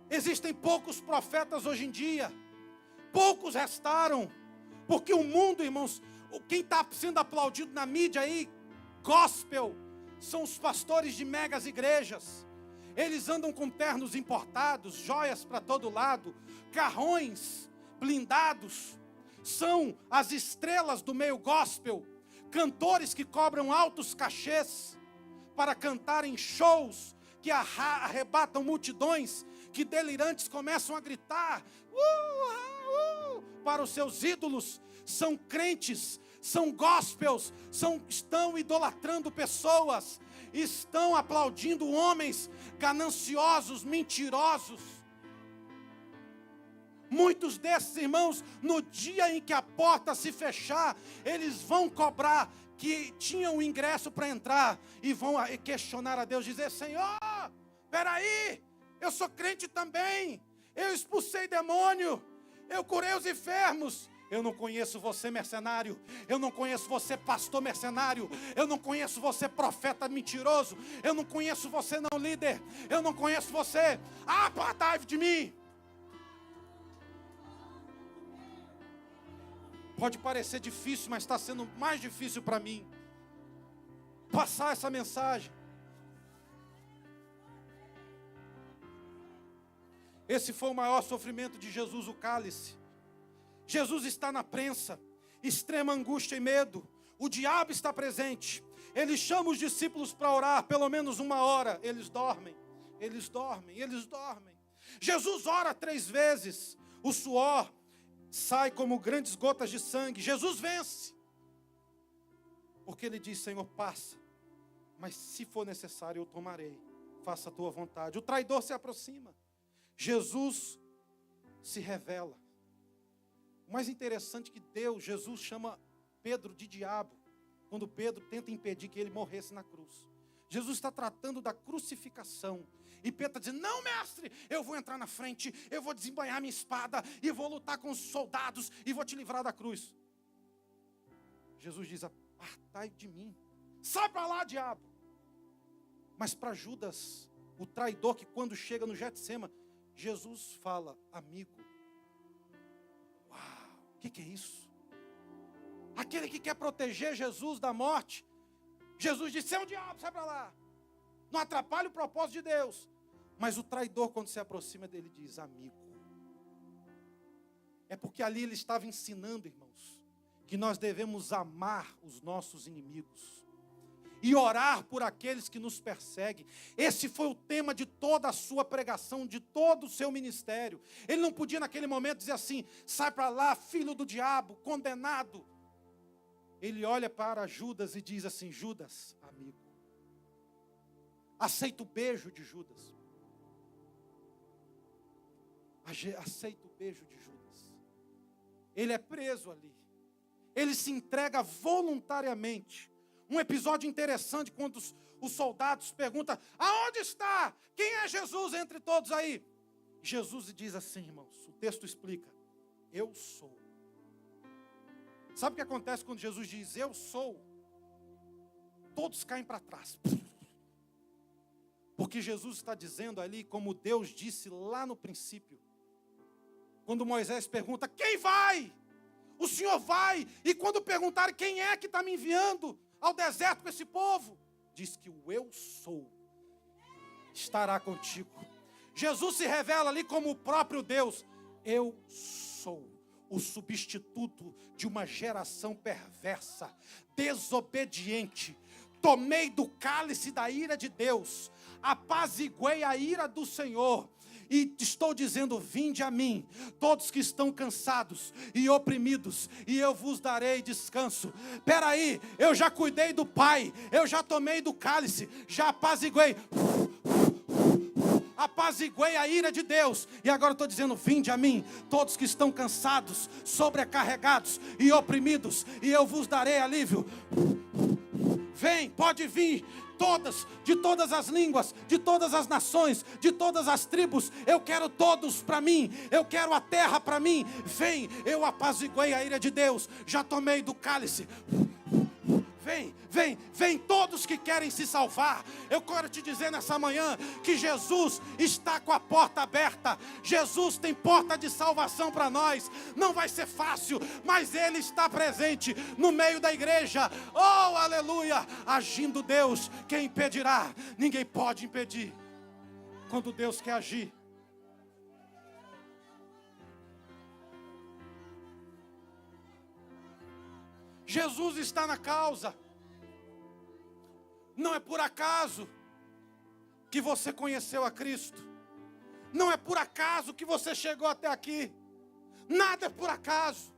Existem poucos profetas hoje em dia, poucos restaram, porque o mundo, irmãos, quem está sendo aplaudido na mídia aí, gospel, são os pastores de megas igrejas. Eles andam com ternos importados, joias para todo lado, carrões blindados. São as estrelas do meio gospel, cantores que cobram altos cachês para cantar em shows que arrebatam multidões, que delirantes começam a gritar para os seus ídolos. São crentes, são gospels, estão idolatrando pessoas, estão aplaudindo homens gananciosos, mentirosos. Muitos desses irmãos, no dia em que a porta se fechar, eles vão cobrar que tinham o ingresso para entrar e vão questionar a Deus, dizer: Senhor, peraí, eu sou crente também, eu expulsei demônio, eu curei os enfermos. Eu não conheço você, mercenário. Eu não conheço você, pastor mercenário. Eu não conheço você, profeta mentiroso. Eu não conheço você, não líder. Eu não conheço você. Apartai de mim. Pode parecer difícil, mas está sendo mais difícil para mim passar essa mensagem. Esse foi o maior sofrimento de Jesus, o cálice. Jesus está na prensa, extrema angústia e medo. O diabo está presente. Ele chama os discípulos para orar, pelo menos 1 hora. Eles dormem. Jesus ora 3 vezes. O suor sai como grandes gotas de sangue. Jesus vence. Porque ele diz: Senhor, passa. Mas se for necessário, eu tomarei. Faça a tua vontade. O traidor se aproxima. Jesus se revela. O mais interessante é que Jesus chama Pedro de diabo, quando Pedro tenta impedir que ele morresse na cruz. Jesus está tratando da crucificação. E Pedro está dizendo: não, mestre, eu vou entrar na frente, eu vou desembainhar minha espada, e vou lutar com os soldados, e vou te livrar da cruz. Jesus diz: apartai de mim, sai para lá, diabo. Mas para Judas, o traidor, que quando chega no Getsema, Jesus fala: amigo. O que é isso? Aquele que quer proteger Jesus da morte, Jesus disse: é um diabo, sai para lá. Não atrapalhe o propósito de Deus. Mas o traidor, quando se aproxima dele, diz: amigo. É porque ali ele estava ensinando, irmãos, que nós devemos amar os nossos inimigos e orar por aqueles que nos perseguem. Esse foi o tema de toda a sua pregação, de todo o seu ministério. Ele não podia naquele momento dizer assim: sai para lá, filho do diabo, condenado. Ele olha para Judas e diz assim: Judas, amigo. Aceita o beijo de Judas. Aceita o beijo de Judas. Ele é preso ali. Ele se entrega voluntariamente. Um episódio interessante, quando os soldados perguntam: aonde está? Quem é Jesus entre todos aí? Jesus diz assim, irmãos, o texto explica: eu sou. Sabe o que acontece quando Jesus diz eu sou? Todos caem para trás. Porque Jesus está dizendo ali, como Deus disse lá no princípio, quando Moisés pergunta: quem vai? O Senhor vai. E quando perguntarem: quem é que está me enviando ao deserto com esse povo? Diz que o eu sou estará contigo. Jesus se revela ali como o próprio Deus. Eu sou o substituto de uma geração perversa, desobediente. Tomei do cálice da ira de Deus, apaziguei a ira do Senhor. E estou dizendo: vinde a mim, todos que estão cansados e oprimidos, e eu vos darei descanso. Espera aí, eu já cuidei do Pai, eu já tomei do cálice, já apaziguei a ira de Deus. E agora estou dizendo: vinde a mim, todos que estão cansados, sobrecarregados e oprimidos, e eu vos darei alívio. Vem, pode vir. De todas as línguas, de todas as nações, de todas as tribos, eu quero todos para mim, eu quero a terra para mim. Vem, eu apaziguei a ira de Deus, já tomei do cálice. Vem todos que querem se salvar. Eu quero te dizer nessa manhã que Jesus está com a porta aberta. Jesus tem porta de salvação para nós. Não vai ser fácil, mas Ele está presente no meio da igreja. Oh, aleluia! Agindo Deus, quem impedirá? Ninguém pode impedir quando Deus quer agir. Jesus está na causa. Não é por acaso que você conheceu a Cristo. Não é por acaso que você chegou até aqui. Nada é por acaso.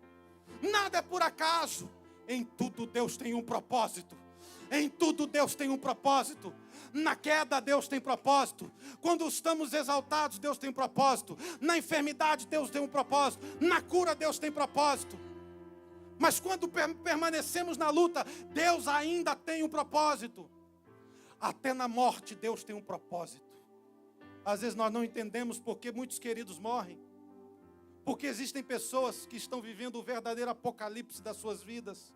Nada é por acaso. Em tudo Deus tem um propósito. Em tudo Deus tem um propósito. Na queda, Deus tem propósito. Quando estamos exaltados, Deus tem propósito. Na enfermidade, Deus tem um propósito. Na cura, Deus tem propósito. Mas quando permanecemos na luta, Deus ainda tem um propósito. Até na morte, Deus tem um propósito. Às vezes nós não entendemos porque muitos queridos morrem. Porque existem pessoas que estão vivendo o verdadeiro apocalipse das suas vidas.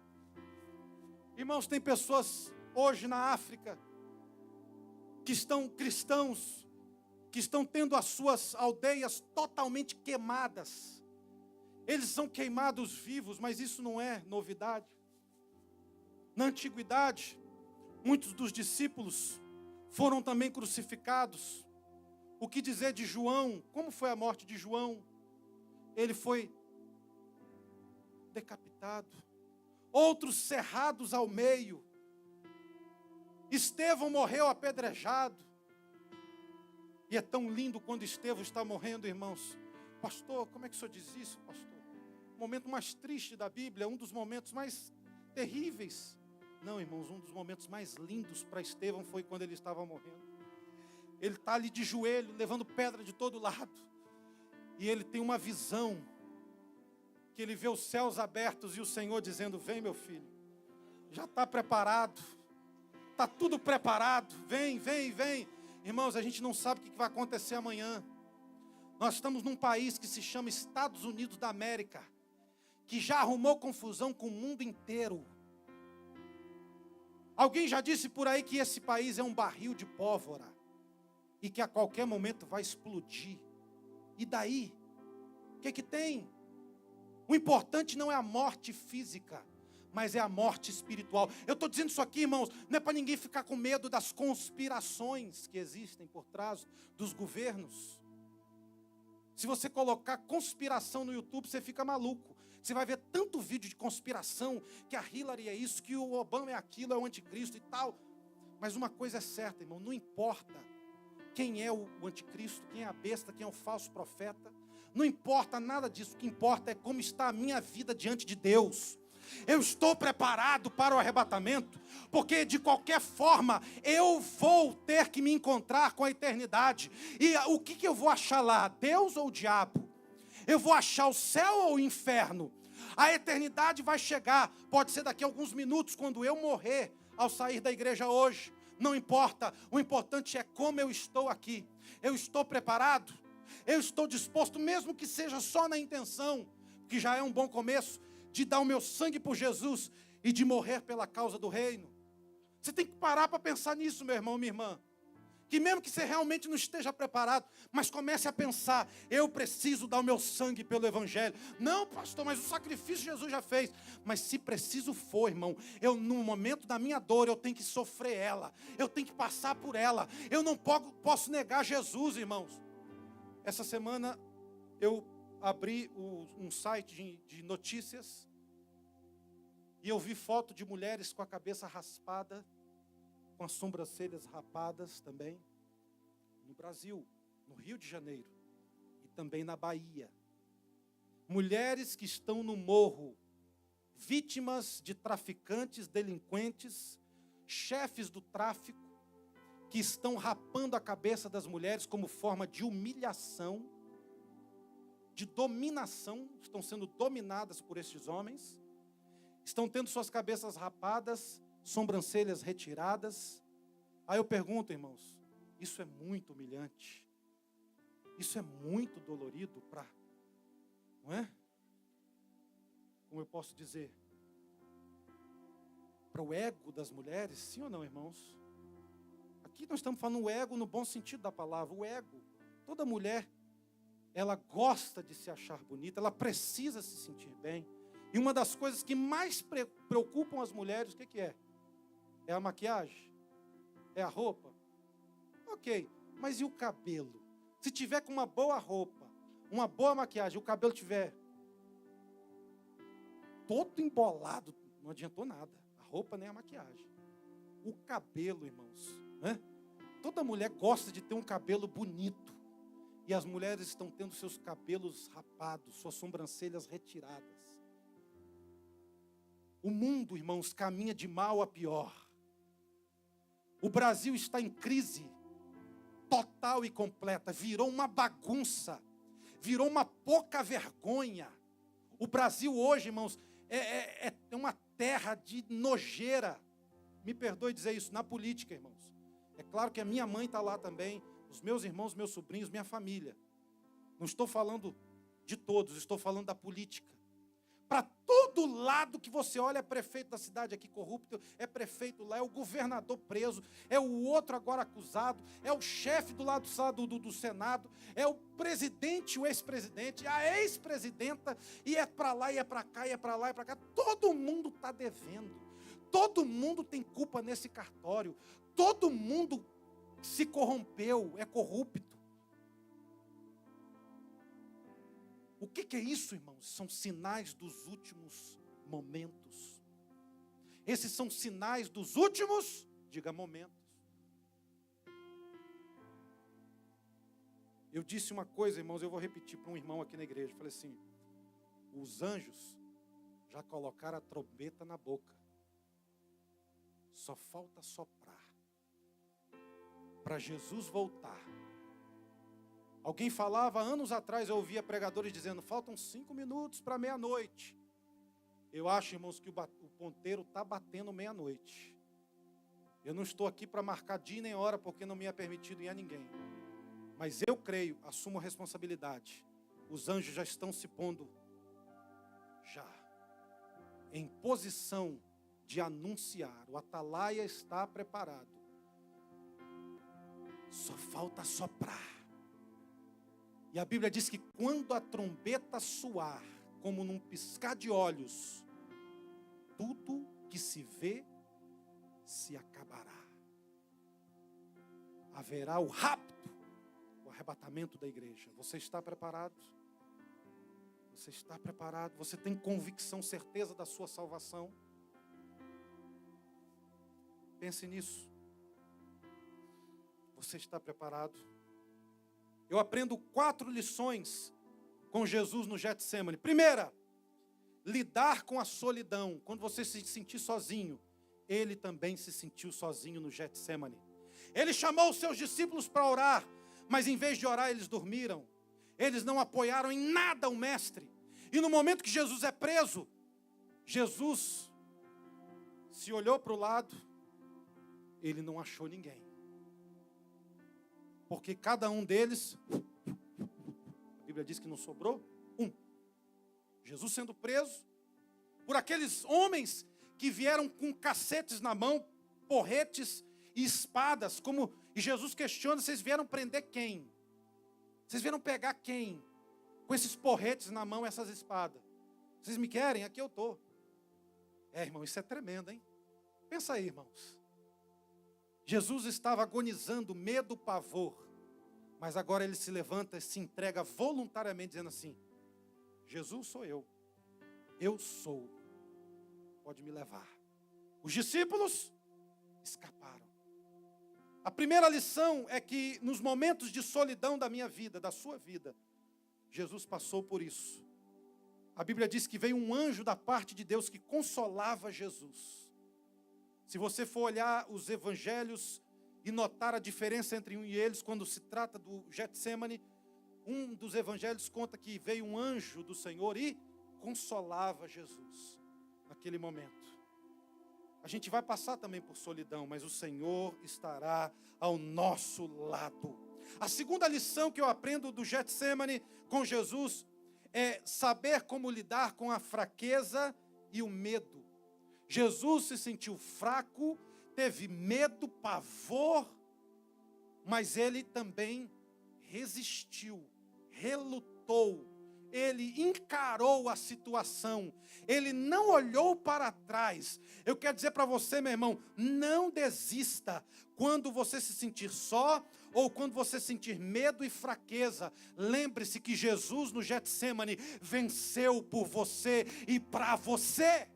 Irmãos, tem pessoas hoje na África que estão cristãos, que estão tendo as suas aldeias totalmente queimadas. Eles são queimados vivos, mas isso não é novidade. Na antiguidade, muitos dos discípulos foram também crucificados. O que dizer de João? Como foi a morte de João? Ele foi decapitado. Outros cerrados ao meio. Estevão morreu apedrejado. E é tão lindo quando Estevão está morrendo, irmãos. Pastor, como é que o senhor diz isso, pastor? O momento mais triste da Bíblia, um dos momentos mais terríveis. Não, irmãos, um dos momentos mais lindos para Estevão foi quando ele estava morrendo. Ele está ali de joelho, levando pedra de todo lado. E ele tem uma visão, que ele vê os céus abertos e o Senhor dizendo: vem, meu filho, já está preparado, está tudo preparado, vem, vem, vem. Irmãos, a gente não sabe o que vai acontecer amanhã. Nós estamos num país que se chama Estados Unidos da América, que já arrumou confusão com o mundo inteiro. Alguém já disse por aí que esse país é um barril de pólvora e que a qualquer momento vai explodir. E daí? O que tem? O importante não é a morte física, mas é a morte espiritual. Eu estou dizendo isso aqui, irmãos, não é para ninguém ficar com medo das conspirações que existem por trás dos governos. Se você colocar conspiração no YouTube, você fica maluco. Você vai ver tanto vídeo de conspiração, que a Hillary é isso, que o Obama é aquilo, é o anticristo e tal. Mas uma coisa é certa, irmão, não importa quem é o anticristo, quem é a besta, quem é o falso profeta. Não importa nada disso, o que importa é como está a minha vida diante de Deus. Eu estou preparado para o arrebatamento, porque de qualquer forma eu vou ter que me encontrar com a eternidade. E o que eu vou achar lá? Deus ou o diabo? Eu vou achar o céu ou o inferno? A eternidade vai chegar, pode ser daqui a alguns minutos, quando eu morrer, ao sair da igreja hoje. Não importa, o importante é como eu estou aqui. Eu estou preparado? Eu estou disposto, mesmo que seja só na intenção, que já é um bom começo, de dar o meu sangue por Jesus e de morrer pela causa do reino. Você tem que parar para pensar nisso, meu irmão, minha irmã. Que mesmo que você realmente não esteja preparado, mas comece a pensar: eu preciso dar o meu sangue pelo Evangelho. Não, pastor, mas o sacrifício Jesus já fez. Mas se preciso for, irmão, no momento da minha dor, eu tenho que sofrer ela. Eu tenho que passar por ela. Eu não posso negar Jesus, irmãos. Essa semana eu abri um site de notícias e eu vi foto de mulheres com a cabeça raspada, com as sobrancelhas rapadas também, no Brasil, no Rio de Janeiro e também na Bahia. Mulheres que estão no morro, vítimas de traficantes, delinquentes, chefes do tráfico, que estão rapando a cabeça das mulheres como forma de humilhação, de dominação, estão sendo dominadas por estes homens, estão tendo suas cabeças rapadas, sobrancelhas retiradas. Aí eu pergunto, irmãos, isso é muito humilhante, isso é muito dolorido não é? Como eu posso dizer, para o ego das mulheres, sim ou não, irmãos? Aqui nós estamos falando o ego no bom sentido da palavra, o ego. Toda mulher, ela gosta de se achar bonita, ela precisa se sentir bem. E uma das coisas que mais preocupam as mulheres, o que é? É a maquiagem? É a roupa? Ok, mas e o cabelo? Se tiver com uma boa roupa, uma boa maquiagem, o cabelo tiver todo embolado, não adiantou nada. A roupa nem a maquiagem. O cabelo, irmãos, né? Toda mulher gosta de ter um cabelo bonito. E as mulheres estão tendo seus cabelos rapados, suas sobrancelhas retiradas. O mundo, irmãos, caminha de mal a pior. O Brasil está em crise total e completa. Virou uma bagunça. Virou uma pouca vergonha. O Brasil hoje, irmãos, é uma terra de nojeira. Me perdoe dizer isso, na política, irmãos. É claro que a minha mãe está lá também, os meus irmãos, meus sobrinhos, minha família. Não estou falando de todos, estou falando da política. Para todo lado que você olha, é prefeito da cidade aqui corrupto, é prefeito lá, é o governador preso, é o outro agora acusado, é o chefe do lado do Senado, é o presidente, o ex-presidente, a ex-presidenta, e é para lá, e é para cá, e é para lá, e é para cá. Todo mundo está devendo, todo mundo tem culpa nesse cartório, todo mundo se corrompeu, é corrupto. O que é isso, irmãos? São sinais dos últimos momentos. Esses são sinais dos últimos, diga, momentos. Eu disse uma coisa, irmãos, eu vou repetir para um irmão aqui na igreja. Falei assim, os anjos já colocaram a trombeta na boca. Só falta soprar. Para Jesus voltar. Alguém falava, anos atrás, eu ouvia pregadores dizendo, faltam 5 minutos para meia-noite. Eu acho, irmãos, que o ponteiro está batendo meia-noite. Eu não estou aqui para marcar dia nem hora, porque não me é permitido ir a ninguém. Mas eu creio, assumo a responsabilidade. Os anjos já estão se pondo, em posição de anunciar. O atalaia está preparado. Só falta soprar. E a Bíblia diz que quando a trombeta soar, como num piscar de olhos, tudo que se vê se acabará. Haverá o rapto, o arrebatamento da igreja. Você está preparado? Você está preparado? Você tem convicção, certeza da sua salvação? Pense nisso. Você está preparado? Eu aprendo 4 lições com Jesus no Getsemane. Primeira, lidar com a solidão. Quando você se sentir sozinho, ele também se sentiu sozinho no Getsemane. Ele chamou os seus discípulos para orar, mas em vez de orar, eles dormiram. Eles não apoiaram em nada o mestre. E no momento que Jesus é preso, Jesus se olhou para o lado, ele não achou ninguém. Porque cada um deles, a Bíblia diz que não sobrou um. Jesus sendo preso por aqueles homens que vieram com cacetes na mão, porretes e espadas. E Jesus questiona, vocês vieram prender quem? Vocês vieram pegar quem? Com esses porretes na mão, essas espadas. Vocês me querem? Aqui eu estou. Irmão, isso é tremendo, hein? Pensa aí, irmãos. Jesus estava agonizando, medo, pavor. Mas agora ele se levanta e se entrega voluntariamente, dizendo assim, Jesus sou eu. Eu sou. Pode me levar. Os discípulos escaparam. A primeira lição é que nos momentos de solidão da minha vida, da sua vida, Jesus passou por isso. A Bíblia diz que veio um anjo da parte de Deus que consolava Jesus. Se você for olhar os evangelhos e notar a diferença entre um e eles, quando se trata do Getsemane, um dos evangelhos conta que veio um anjo do Senhor e consolava Jesus naquele momento. A gente vai passar também por solidão, mas o Senhor estará ao nosso lado. A segunda lição que eu aprendo do Getsemane com Jesus é saber como lidar com a fraqueza e o medo. Jesus se sentiu fraco, teve medo, pavor, mas ele também resistiu, relutou, ele encarou a situação, ele não olhou para trás. Eu quero dizer para você, meu irmão, não desista quando você se sentir só ou quando você sentir medo e fraqueza. Lembre-se que Jesus no Getsemane venceu por você e para você.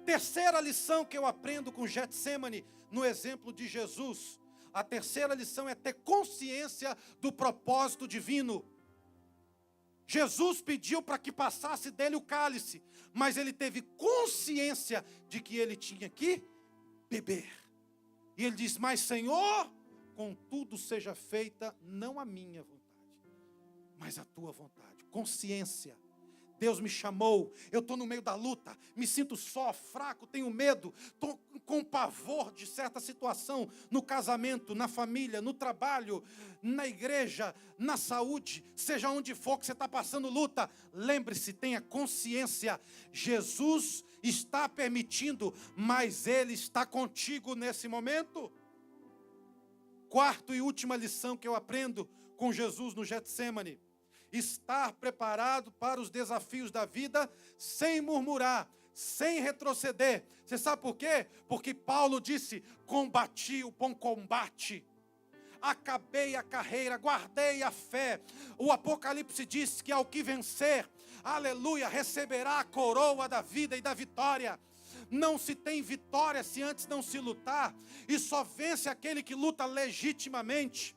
Terceira lição que eu aprendo com Getsemane, no exemplo de Jesus. A terceira lição é ter consciência do propósito divino. Jesus pediu para que passasse dele o cálice, mas ele teve consciência de que ele tinha que beber. E ele diz: mas Senhor, contudo seja feita não a minha vontade, mas a tua vontade. Consciência. Deus me chamou, eu estou no meio da luta, me sinto só, fraco, tenho medo, estou com pavor de certa situação, no casamento, na família, no trabalho, na igreja, na saúde, seja onde for que você está passando luta, lembre-se, tenha consciência, Jesus está permitindo, mas Ele está contigo nesse momento. Quarta e última lição que eu aprendo com Jesus no Getsêmani: estar preparado para os desafios da vida sem murmurar, sem retroceder. Você sabe por quê? Porque Paulo disse: combati o bom combate, acabei a carreira, guardei a fé. O Apocalipse diz que ao que vencer, aleluia, receberá a coroa da vida e da vitória. Não se tem vitória se antes não se lutar, e só vence aquele que luta legitimamente.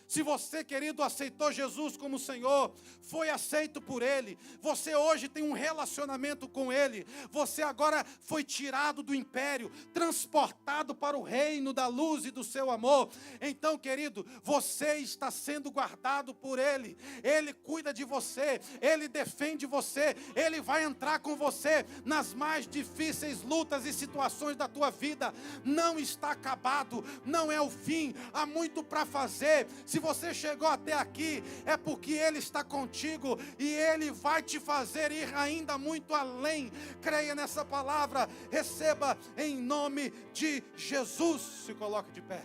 Se você, querido, aceitou Jesus como Senhor, foi aceito por Ele, você hoje tem um relacionamento com Ele, você agora foi tirado do império, transportado para o reino da luz e do seu amor. Então, querido, você está sendo guardado por Ele, Ele cuida de você, Ele defende você, Ele vai entrar com você nas mais difíceis lutas e situações da tua vida. Não está acabado, não é o fim, há muito para fazer. Se você chegou até aqui, é porque Ele está contigo e Ele vai te fazer ir ainda muito além. Creia nessa palavra, receba em nome de Jesus. Se coloque de pé.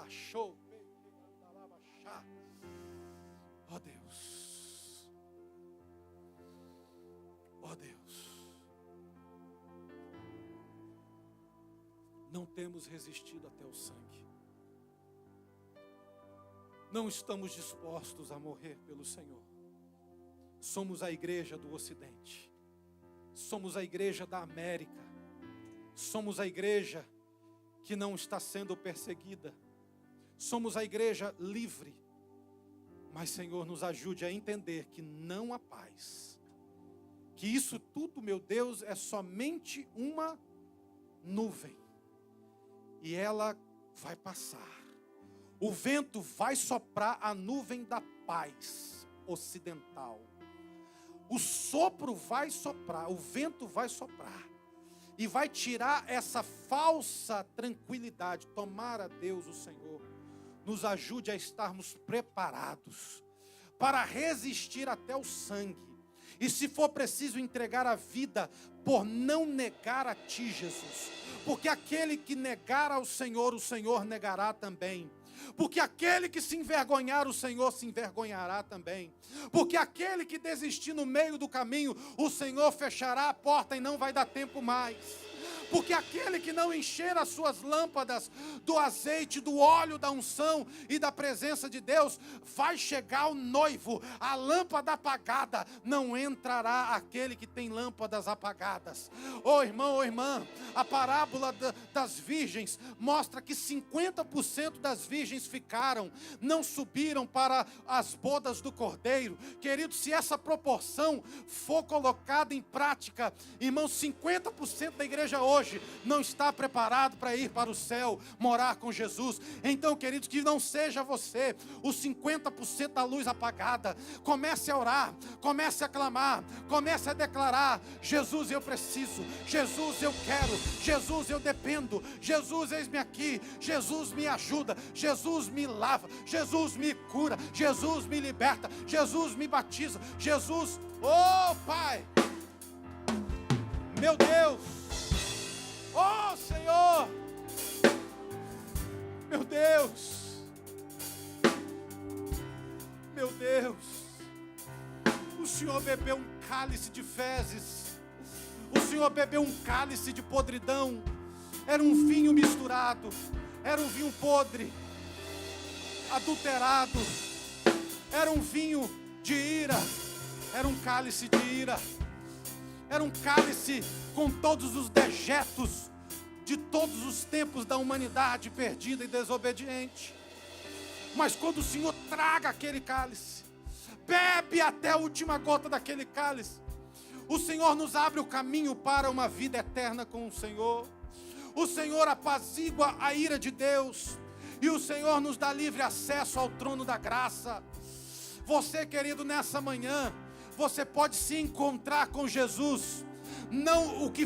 Show. Oh Deus. Oh Deus. Não temos resistido até o sangue. Não estamos dispostos a morrer pelo Senhor. Somos a igreja do Ocidente. Somos a igreja da América. Somos a igreja que não está sendo perseguida. Somos a igreja livre. Mas, Senhor, nos ajude a entender que não há paz. Que isso tudo, meu Deus, é somente uma nuvem. E ela vai passar. O vento vai soprar a nuvem da paz ocidental. O sopro vai soprar, o vento vai soprar. E vai tirar essa falsa tranquilidade. Tomara Deus, o Senhor, nos ajude a estarmos preparados para resistir até o sangue. E se for preciso entregar a vida por não negar a Ti, Jesus. Porque aquele que negar ao Senhor, o Senhor negará também. Porque aquele que se envergonhar, o Senhor se envergonhará também. Porque aquele que desistir no meio do caminho, o Senhor fechará a porta e não vai dar tempo mais. Porque aquele que não encher as suas lâmpadas do azeite, do óleo, da unção e da presença de Deus, vai chegar o noivo, a lâmpada apagada, não entrará aquele que tem lâmpadas apagadas. Ô irmão, ô irmã, a parábola das virgens mostra que 50% das virgens ficaram, não subiram para as bodas do Cordeiro. Querido, se essa proporção for colocada em prática, irmão, 50% da igreja hoje não está preparado para ir para o céu, morar com Jesus. Então, queridos, que não seja você os 50% da luz apagada. Comece a orar, comece a clamar, comece a declarar: Jesus, eu preciso, Jesus, eu quero, Jesus, eu dependo, Jesus, eis-me aqui, Jesus, me ajuda, Jesus, me lava, Jesus, me cura, Jesus, me liberta, Jesus, me batiza, Jesus, oh Pai, meu Deus, oh Senhor, meu Deus, meu Deus, o Senhor bebeu um cálice de fezes, o Senhor bebeu um cálice de podridão, era um vinho misturado, era um vinho podre, adulterado, era um vinho de ira, era um cálice de ira, era um cálice com todos os dejetos de todos os tempos da humanidade perdida e desobediente. Mas quando o Senhor traga aquele cálice, bebe até a última gota daquele cálice, o Senhor nos abre o caminho para uma vida eterna com o Senhor. O Senhor apazigua a ira de Deus. E o Senhor nos dá livre acesso ao trono da graça. Você, querido, nessa manhã, você pode se encontrar com Jesus. Não o que